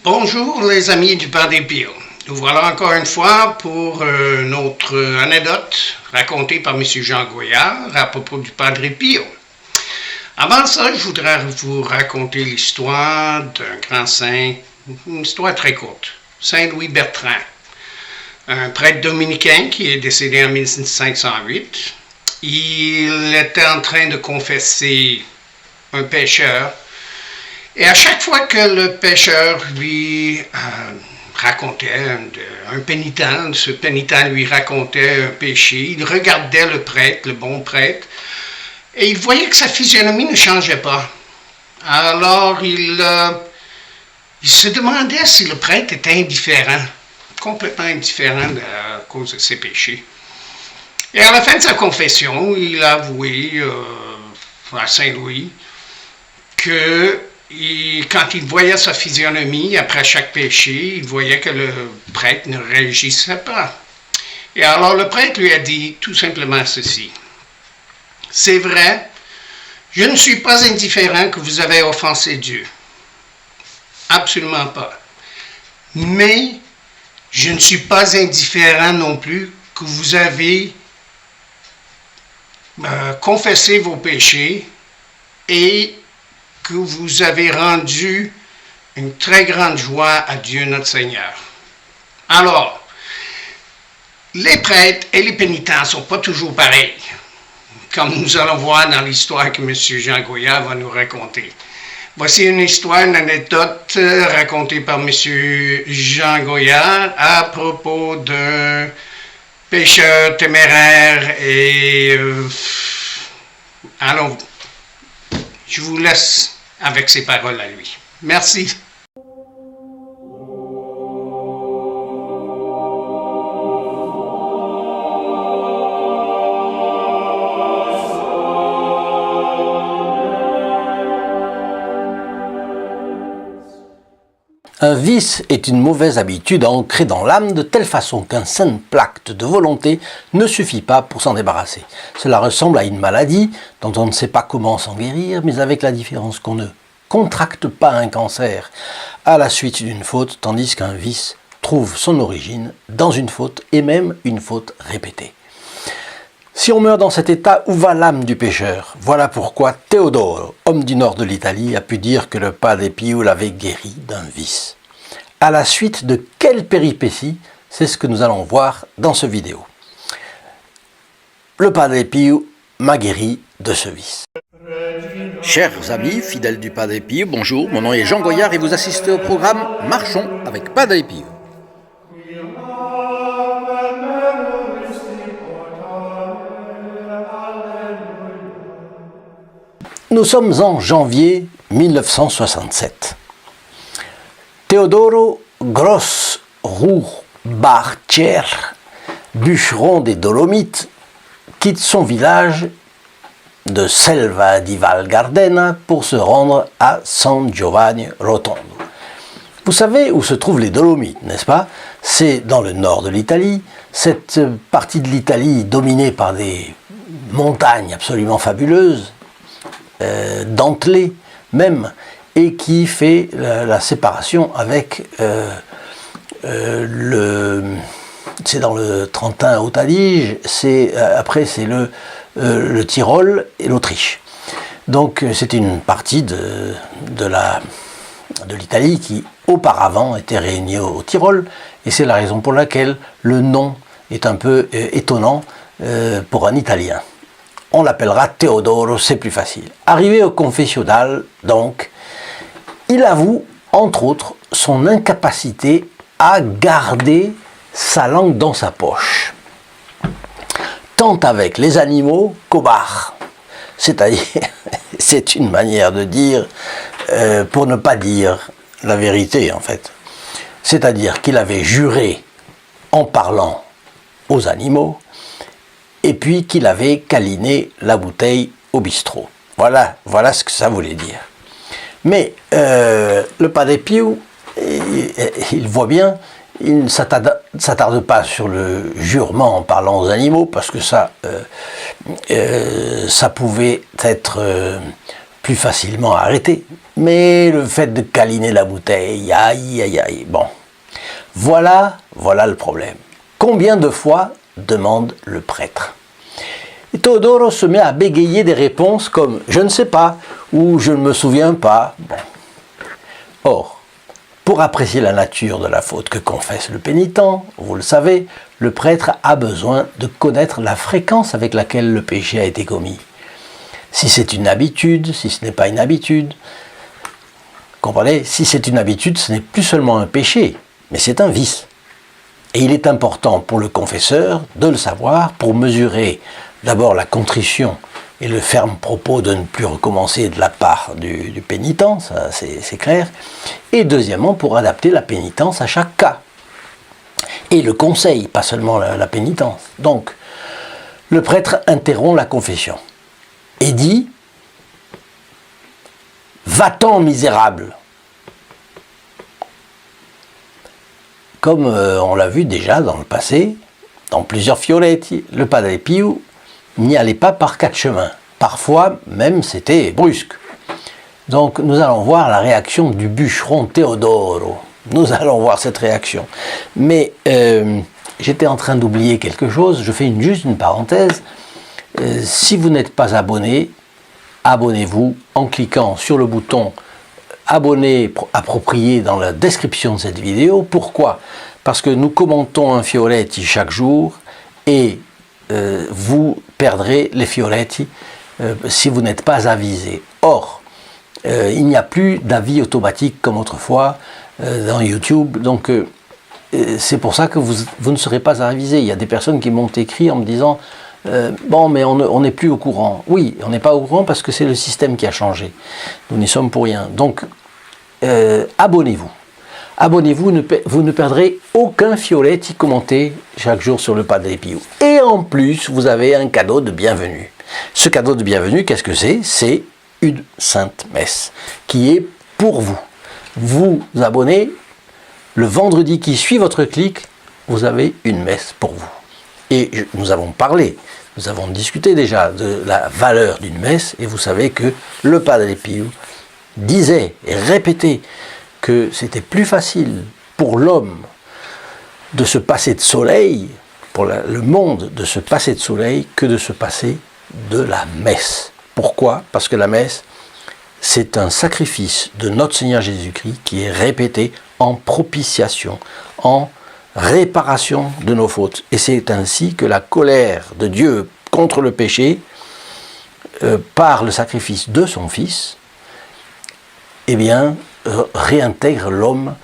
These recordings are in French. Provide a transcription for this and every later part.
Bonjour les amis du Padre Pio. Nous voilà encore une fois pour notre anecdote racontée par M. Jean Goyard à propos du Padre Pio. Avant ça, je voudrais vous raconter l'histoire d'un grand saint, une histoire très courte, Saint Louis Bertrand, un prêtre dominicain qui est décédé en 1508. Il était en train de confesser un pécheur. Et à chaque fois que le pécheur lui racontait un pénitent, ce pénitent lui racontait un péché, il regardait le prêtre, le bon prêtre, et il voyait que sa physionomie ne changeait pas. Alors il se demandait si le prêtre était indifférent, complètement indifférent à cause de ses péchés. Et à la fin de sa confession, il a avoué à Saint Louis que quand il voyait sa physionomie après chaque péché, il voyait que le prêtre ne réagissait pas. Et alors le prêtre lui a dit tout simplement ceci: « C'est vrai, je ne suis pas indifférent que vous avez offensé Dieu. Absolument pas. Mais je ne suis pas indifférent non plus que vous avez confessé vos péchés et que vous avez rendu une très grande joie à Dieu notre Seigneur. » Alors, les prêtres et les pénitents ne sont pas toujours pareils, comme nous allons voir dans l'histoire que M. Jean Goyard va nous raconter. Voici une histoire, une anecdote racontée par M. Jean Goyard à propos d'un pécheur téméraire et allons, je vous laisse avec ses paroles à lui. Merci. Un vice est une mauvaise habitude ancrée dans l'âme de telle façon qu'un simple acte de volonté ne suffit pas pour s'en débarrasser. Cela ressemble à une maladie dont on ne sait pas comment s'en guérir, mais avec la différence qu'on ne contracte pas un cancer à la suite d'une faute, tandis qu'un vice trouve son origine dans une faute et même une faute répétée. Si on meurt dans cet état, où va l'âme du pécheur? Voilà pourquoi Teodoro, homme du nord de l'Italie, a pu dire que le Padre Pio l'avait guéri d'un vice. À la suite de quelles péripéties? C'est ce que nous allons voir dans ce vidéo. Le Padre Pio m'a guéri de ce vice. Chers amis, fidèles du Padre Pio, bonjour, mon nom est Jean Goyard et vous assistez au programme Marchons avec Padre Pio. Nous sommes en janvier 1967. Teodoro Grossrubarcher, bûcheron des Dolomites, quitte son village de Selva di Val Gardena pour se rendre à San Giovanni Rotondo. Vous savez où se trouvent les Dolomites, n'est-ce pas? C'est dans le nord de l'Italie, cette partie de l'Italie dominée par des montagnes absolument fabuleuses, dentelées même, et qui fait la séparation avec c'est dans le Trentin Haute Adige, après c'est le Tyrol et l'Autriche. Donc c'est une partie de l'Italie qui auparavant était réunie au Tyrol, et c'est la raison pour laquelle le nom est un peu étonnant pour un Italien. On l'appellera Teodoro, c'est plus facile. Arrivé au confessionnal, donc, il avoue, entre autres, son incapacité à garder sa langue dans sa poche, tant avec les animaux qu'au bar. C'est-à-dire, c'est une manière de dire, pour ne pas dire la vérité en fait. C'est-à-dire qu'il avait juré en parlant aux animaux, et puis qu'il avait câliné la bouteille au bistrot. Voilà ce que ça voulait dire. Mais le Padre Pio, il voit bien, il ne s'attarde pas sur le jurement en parlant aux animaux, parce que ça pouvait être plus facilement arrêté. Mais le fait de câliner la bouteille, aïe, aïe, aïe, bon. Voilà le problème. Combien de fois demande le prêtre? Et Teodoro se met à bégayer des réponses comme « je ne sais pas » ou « je ne me souviens pas ». Bon. Or, pour apprécier la nature de la faute que confesse le pénitent, vous le savez, le prêtre a besoin de connaître la fréquence avec laquelle le péché a été commis. Si c'est une habitude, si ce n'est pas une habitude, comprenez, si c'est une habitude, ce n'est plus seulement un péché, mais c'est un vice. Et il est important pour le confesseur de le savoir pour mesurer d'abord la contrition et le ferme propos de ne plus recommencer de la part du pénitent, ça c'est clair, et deuxièmement pour adapter la pénitence à chaque cas. Et le conseil, pas seulement la pénitence. Donc, le prêtre interrompt la confession et dit « Va-t'en, misérable !» Comme on l'a vu déjà dans le passé, dans plusieurs fioletti, le Padre Pio n'y allait pas par quatre chemins. Parfois, même, c'était brusque. Donc, nous allons voir la réaction du bûcheron Teodoro. Nous allons voir cette réaction. Mais j'étais en train d'oublier quelque chose. Je fais juste une parenthèse. Si vous n'êtes pas abonné, abonnez-vous en cliquant sur le bouton abonné approprié dans la description de cette vidéo. Pourquoi? Parce que nous commentons un fioletti chaque jour et vous perdrez les fioletti si vous n'êtes pas avisé. Or, il n'y a plus d'avis automatique comme autrefois dans YouTube, donc c'est pour ça que vous ne serez pas avisé. Il y a des personnes qui m'ont écrit en me disant bon, mais on n'est plus au courant. Oui, on n'est pas au courant parce que c'est le système qui a changé. Nous n'y sommes pour rien. Donc, abonnez-vous. Abonnez-vous, vous ne perdrez aucun fioletti commenté chaque jour sur le Padre Pio. Et en plus, vous avez un cadeau de bienvenue. Ce cadeau de bienvenue, qu'est-ce que c'est? C'est une sainte messe qui est pour vous. Vous abonnez, le vendredi qui suit votre clic, vous avez une messe pour vous. Et nous avons parlé, nous avons discuté déjà de la valeur d'une messe, et vous savez que le Padre Pio disait et répétait que c'était plus facile pour l'homme de se passer de soleil, pour le monde de se passer de soleil, que de se passer de la messe. Pourquoi? Parce que la messe, c'est un sacrifice de notre Seigneur Jésus-Christ qui est répété en propitiation, en réparation de nos fautes. Et c'est ainsi que la colère de Dieu contre le péché, par le sacrifice de son Fils, eh bien, réintègre l'homme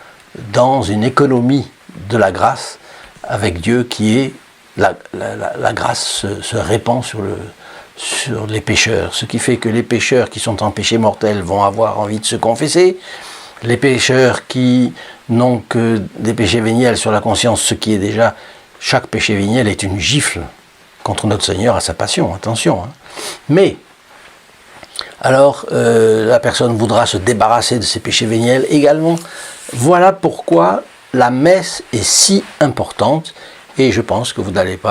dans une économie de la grâce avec Dieu qui est la grâce se répand sur les pécheurs, ce qui fait que les pécheurs qui sont en péché mortel vont avoir envie de se confesser, les pécheurs qui n'ont que des péchés véniels sur la conscience, ce qui est déjà, chaque péché véniel est une gifle contre notre Seigneur à sa passion, attention. Hein. Mais, alors, la personne voudra se débarrasser de ses péchés véniels également. Voilà pourquoi la messe est si importante, et je pense que vous n'allez pas,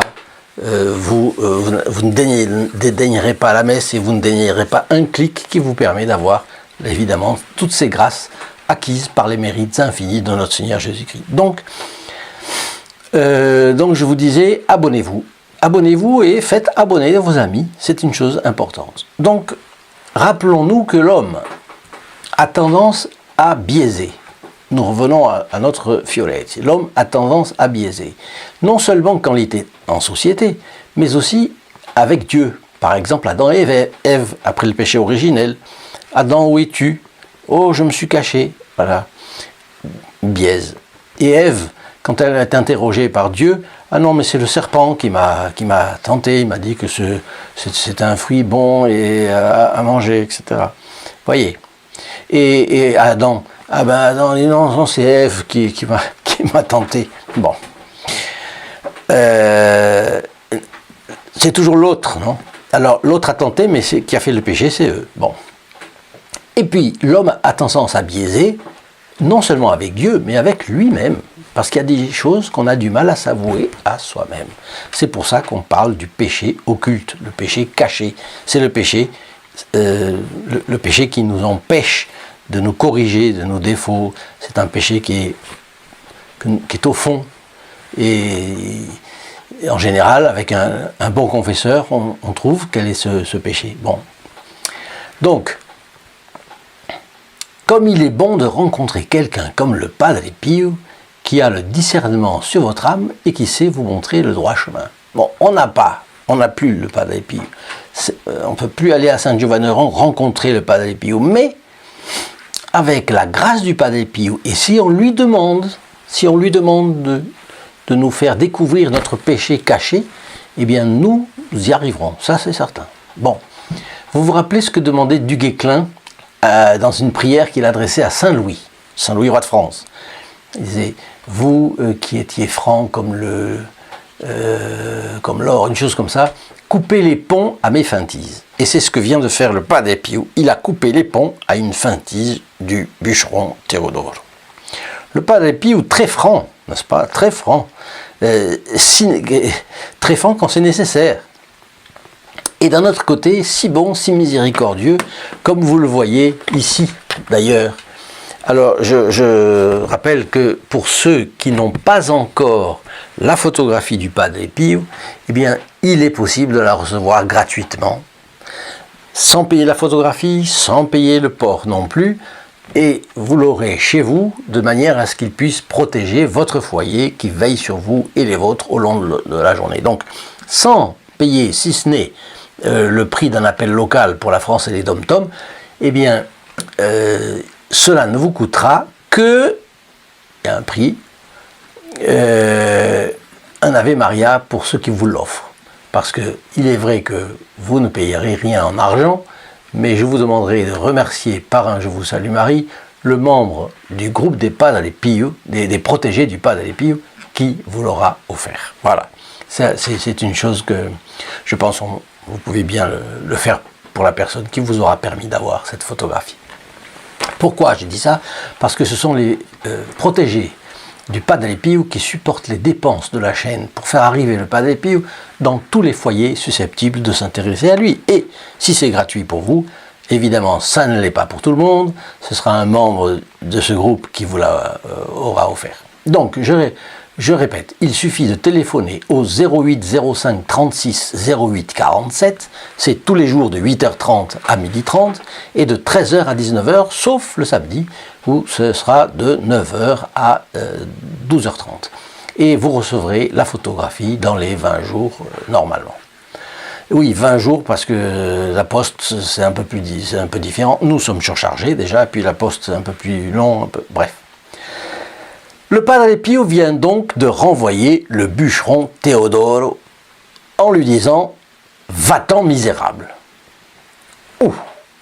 vous ne dédaignerez pas la messe, et vous ne dédaignerez pas un clic qui vous permet d'avoir, évidemment, toutes ces grâces acquises par les mérites infinis de notre Seigneur Jésus-Christ. Donc je vous disais, abonnez-vous. Abonnez-vous et faites abonner vos amis, c'est une chose importante. Donc, rappelons-nous que l'homme a tendance à biaiser. Nous revenons à notre fioletti. L'homme a tendance à biaiser. Non seulement quand il était en société, mais aussi avec Dieu. Par exemple, Adam et Ève, après le péché originel. Adam, où es-tu? Oh, je me suis caché. Voilà. Biaise. Et Ève, quand elle est interrogée par Dieu, ah non, mais c'est le serpent qui m'a tenté, il m'a dit que c'est un fruit bon et à manger, etc. Voyez. Et Adam, ah ben Adam, non, c'est Ève qui m'a tenté. Bon. C'est toujours l'autre, non? Alors, l'autre a tenté, mais qui a fait le péché, c'est eux. Bon. Et puis, l'homme a tendance à biaiser, non seulement avec Dieu, mais avec lui-même. Parce qu'il y a des choses qu'on a du mal à s'avouer à soi-même. C'est pour ça qu'on parle du péché occulte, le péché caché. C'est le péché le péché qui nous empêche de nous corriger de nos défauts. C'est un péché qui est au fond. Et en général, avec un bon confesseur, on trouve quel est ce péché. Bon. Donc, comme il est bon de rencontrer quelqu'un comme le Padre Pio, qui a le discernement sur votre âme et qui sait vous montrer le droit chemin. Bon, on n'a plus le Padre Pio. On ne peut plus aller à San Giovanni rencontrer le Padre Pio, mais avec la grâce du Padre Pio, et si on lui demande de nous faire découvrir notre péché caché, eh bien nous y arriverons, ça c'est certain. Bon, vous vous rappelez ce que demandait Du Guesclin dans une prière qu'il adressait à Saint Louis roi de France. Il disait, vous qui étiez franc comme l'or, une chose comme ça, coupez les ponts à mes feintises. Et c'est ce que vient de faire le Padre Pio. Il a coupé les ponts à une feintise du bûcheron Teodoro. Le Padre Pio, très franc, n'est-ce pas? Très franc. Très franc quand c'est nécessaire. Et d'un autre côté, si bon, si miséricordieux, comme vous le voyez ici, d'ailleurs. Alors, je rappelle que pour ceux qui n'ont pas encore la photographie du Padre Pio, eh bien, il est possible de la recevoir gratuitement, sans payer la photographie, sans payer le port non plus, et vous l'aurez chez vous, de manière à ce qu'il puisse protéger votre foyer qui veille sur vous et les vôtres au long de la journée. Donc, sans payer, si ce n'est le prix d'un appel local pour la France et les dom-toms, eh bien, cela ne vous coûtera que, il y a un prix, un Ave Maria pour ceux qui vous l'offrent. Parce qu'il est vrai que vous ne payerez rien en argent, mais je vous demanderai de remercier par un Je vous salue Marie, le membre du groupe des Padre Pio, des protégés du Padre Pio, qui vous l'aura offert. Voilà. C'est une chose que je pense que vous pouvez bien le faire pour la personne qui vous aura permis d'avoir cette photographie. Pourquoi j'ai dit ça? Parce que ce sont les protégés du Padre Pio qui supportent les dépenses de la chaîne pour faire arriver le Padre Pio dans tous les foyers susceptibles de s'intéresser à lui. Et si c'est gratuit pour vous, évidemment ça ne l'est pas pour tout le monde, ce sera un membre de ce groupe qui vous l'aura offert. Donc je répète, il suffit de téléphoner au 08 05 36 08 47, c'est tous les jours de 8h30 à 12h30 et de 13h à 19h, sauf le samedi où ce sera de 9h à 12h30. Et vous recevrez la photographie dans les 20 jours normalement. Oui, 20 jours parce que la poste c'est un peu différent. Nous sommes surchargés déjà, puis la poste c'est un peu plus long, bref. Le Padre Pio vient donc de renvoyer le bûcheron Teodoro en lui disant « Va-t'en misérable ». Ouh,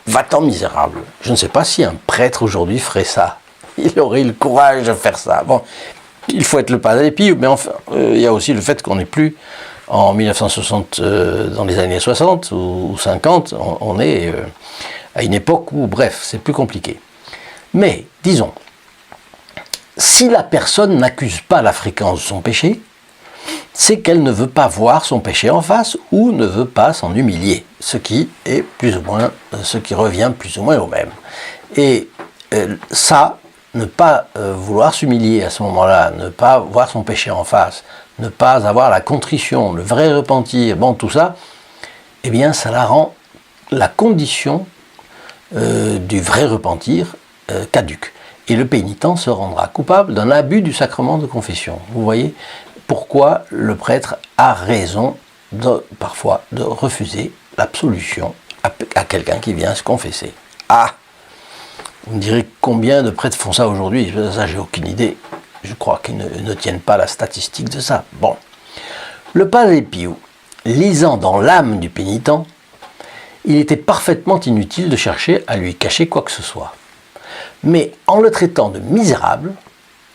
va-t'en misérable. Je ne sais pas si un prêtre aujourd'hui ferait ça. Il aurait le courage de faire ça. Bon, il faut être le Padre Pio, mais enfin, il y a aussi le fait qu'on n'est plus en 1960, dans les années 60 ou 50, on est à une époque où, bref, c'est plus compliqué. Mais, disons, si la personne n'accuse pas la fréquence de son péché, c'est qu'elle ne veut pas voir son péché en face ou ne veut pas s'en humilier, ce qui revient plus ou moins au même. Et ça, ne pas vouloir s'humilier à ce moment-là, ne pas voir son péché en face, ne pas avoir la contrition, le vrai repentir, bon tout ça, eh bien ça la rend la condition du vrai repentir caduque. Et le pénitent se rendra coupable d'un abus du sacrement de confession. Vous voyez pourquoi le prêtre a raison parfois de refuser l'absolution à quelqu'un qui vient se confesser. Ah, vous me direz combien de prêtres font ça aujourd'hui? Ça, j'ai aucune idée. Je crois qu'ils ne tiennent pas la statistique de ça. Bon. Le Padre Pio, lisant dans l'âme du pénitent, il était parfaitement inutile de chercher à lui cacher quoi que ce soit. Mais en le traitant de misérable,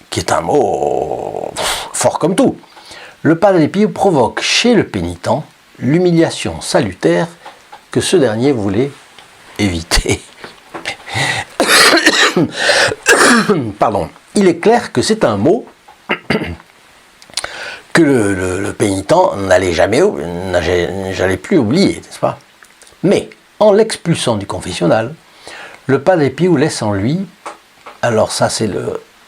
qui est un mot fort comme tout, le Padre Pio provoque chez le pénitent l'humiliation salutaire que ce dernier voulait éviter. Pardon. Il est clair que c'est un mot que le pénitent n'allait plus oublier, n'est-ce pas? Mais En l'expulsant du confessionnal, le Padre Pio laisse en lui, alors ça c'est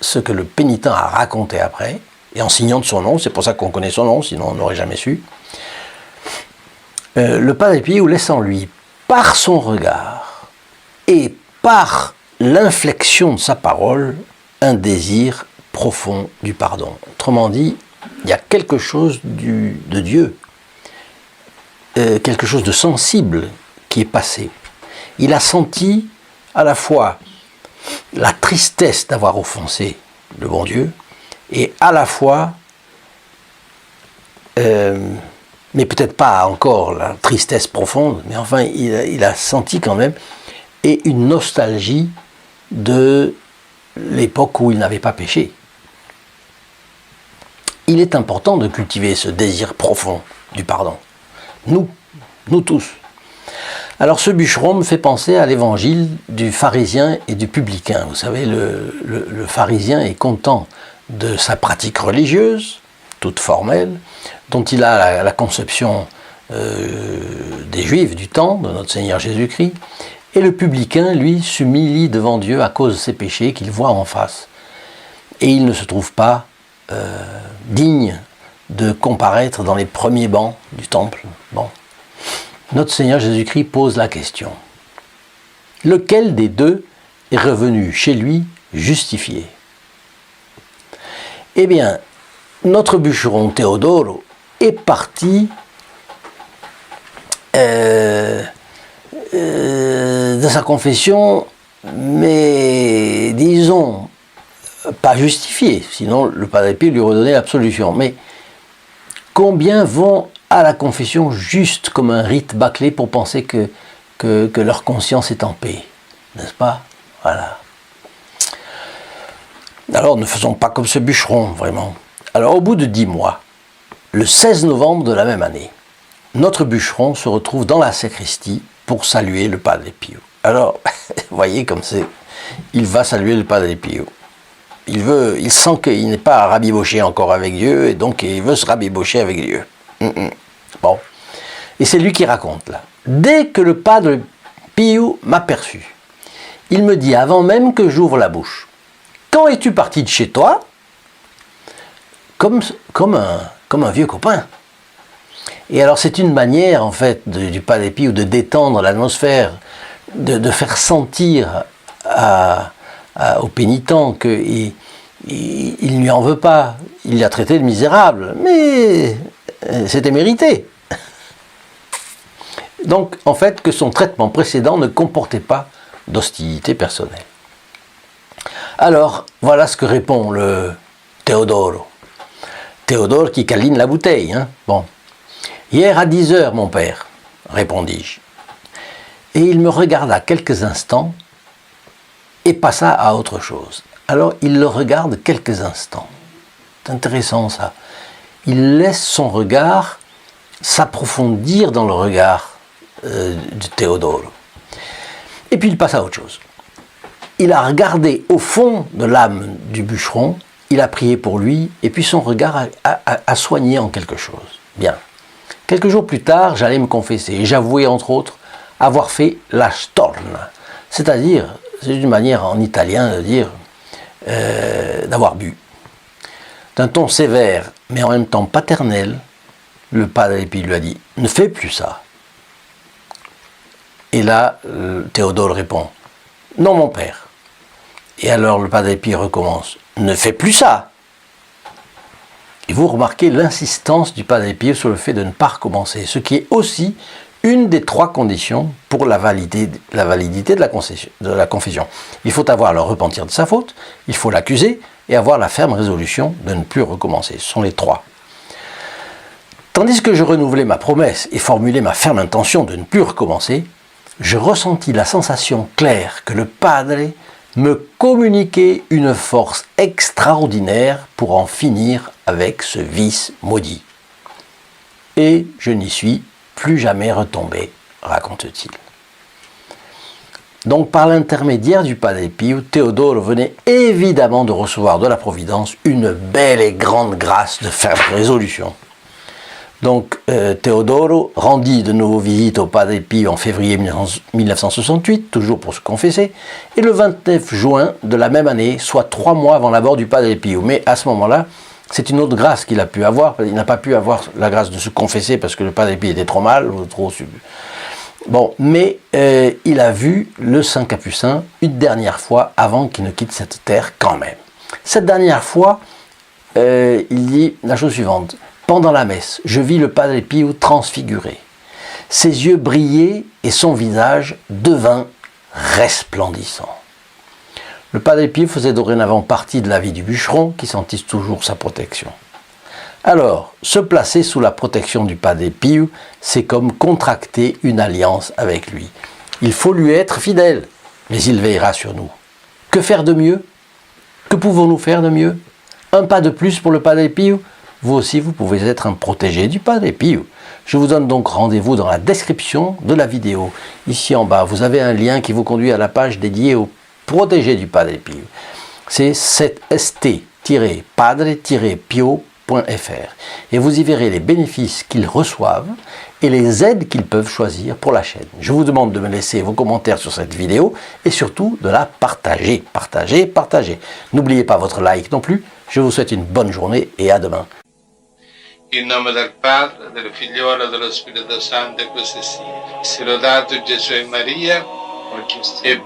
ce que le pénitent a raconté après, et en signant de son nom, c'est pour ça qu'on connaît son nom, sinon on n'aurait jamais su, le Padre Pio laisse en lui, par son regard et par l'inflexion de sa parole, un désir profond du pardon. Autrement dit, il y a quelque chose de Dieu, quelque chose de sensible qui est passé. Il a senti à la fois la tristesse d'avoir offensé le bon Dieu et à la fois, mais peut-être pas encore la tristesse profonde, mais enfin il a senti quand même, et une nostalgie de l'époque où il n'avait pas péché. Il est important de cultiver ce désir profond du pardon. Nous tous. Alors ce bûcheron me fait penser à l'évangile du pharisien et du publicain. Vous savez, le pharisien est content de sa pratique religieuse, toute formelle, dont il a la conception des Juifs du temps, de notre Seigneur Jésus-Christ, et le publicain, lui, s'humilie devant Dieu à cause de ses péchés qu'il voit en face. Et il ne se trouve pas digne de comparaître dans les premiers bancs du temple. Bon. Notre Seigneur Jésus-Christ pose la question. Lequel des deux est revenu chez lui justifié? Eh bien, notre bûcheron Teodoro est parti de sa confession, mais disons, pas justifié, sinon le Padre Pio lui redonnait l'absolution. Mais combien vont à la confession juste comme un rite bâclé pour penser que leur conscience est en paix, n'est-ce pas? Voilà. Alors ne faisons pas comme ce bûcheron, vraiment. Alors au bout de 10 mois, le 16 novembre de la même année, notre bûcheron se retrouve dans la sacristie pour saluer le Padre Pio. Alors, vous voyez comme c'est, il va saluer le Padre Pio. Il sent qu'il n'est pas rabiboché encore avec Dieu, et donc il veut se rabibocher avec Dieu. Bon. Et c'est lui qui raconte là. Dès que le Padre Pio m'aperçut, il me dit avant même que j'ouvre la bouche: quand es-tu parti de chez toi? Comme un vieux copain. Et alors c'est une manière en fait du Padre Pio de détendre l'atmosphère, de faire sentir au pénitent qu'il ne lui en veut pas. Il l'a traité de misérable, mais c'était mérité. Donc en fait que son traitement précédent ne comportait pas d'hostilité personnelle. Alors voilà ce que répond le Teodoro. Théodore qui câline la bouteille. Hein. Bon. Hier à 10 heures, mon père, répondis-je. Et il me regarda quelques instants et passa à autre chose. Alors il le regarde quelques instants. C'est intéressant ça. Il laisse son regard s'approfondir dans le regard de Théodore. Et puis il passe à autre chose. Il a regardé au fond de l'âme du bûcheron, il a prié pour lui, et puis son regard a soigné en quelque chose. Bien. Quelques jours plus tard, j'allais me confesser, et j'avouais entre autres avoir fait la storna, c'est-à-dire, c'est une manière en italien de dire d'avoir bu. D'un ton sévère, mais en même temps paternel, le Padre Pio lui a dit: ne fais plus ça. Et là, Théodore répond: non, mon père. Et alors le Padre Pio recommence: ne fais plus ça. Et vous remarquez l'insistance du Padre Pio sur le fait de ne pas recommencer, ce qui est aussi une des 3 conditions pour la validité de la confession. Il faut avoir le repentir de sa faute, il faut l'accuser et avoir la ferme résolution de ne plus recommencer. Ce sont les 3. Tandis que je renouvelais ma promesse et formulais ma ferme intention de ne plus recommencer, je ressentis la sensation claire que le Padre me communiquait une force extraordinaire pour en finir avec ce vice maudit. Et je n'y suis plus jamais retombé, raconte-t-il. Donc par l'intermédiaire du Padre Pio, Théodore venait évidemment de recevoir de la Providence une belle et grande grâce de ferme résolution. Donc Teodoro rendit de nouveau visite au Padre Pio en février 1968, toujours pour se confesser, et le 29 juin de la même année, soit 3 mois avant la mort du Padre Pio. Mais à ce moment-là, c'est une autre grâce qu'il a pu avoir. Il n'a pas pu avoir la grâce de se confesser parce que le Padre Pio était trop mal, ou trop... Bon, mais il a vu le Saint Capucin une dernière fois avant qu'il ne quitte cette terre quand même. Cette dernière fois, il dit la chose suivante. Pendant la messe, je vis le Padre Pio transfiguré. Ses yeux brillaient et son visage devint resplendissant. Le Padre Pio faisait dorénavant partie de la vie du bûcheron qui sentit toujours sa protection. Alors, se placer sous la protection du Padre Pio, c'est comme contracter une alliance avec lui. Il faut lui être fidèle, mais il veillera sur nous. Que faire de mieux? Que pouvons-nous faire de mieux? Un pas de plus pour le Padre Pio? Vous aussi, vous pouvez être un protégé du Padre Pio. Je vous donne donc rendez-vous dans la description de la vidéo. Ici en bas, vous avez un lien qui vous conduit à la page dédiée au protégé du Padre Pio. C'est st-padre-pio.fr et vous y verrez les bénéfices qu'ils reçoivent et les aides qu'ils peuvent choisir pour la chaîne. Je vous demande de me laisser vos commentaires sur cette vidéo et surtout de la partager. Partagez. N'oubliez pas votre like non plus. Je vous souhaite une bonne journée et à demain. In nome del Padre, del Figliolo e dello Spirito Santo, e così sia. Sia lodato Gesù e Maria, e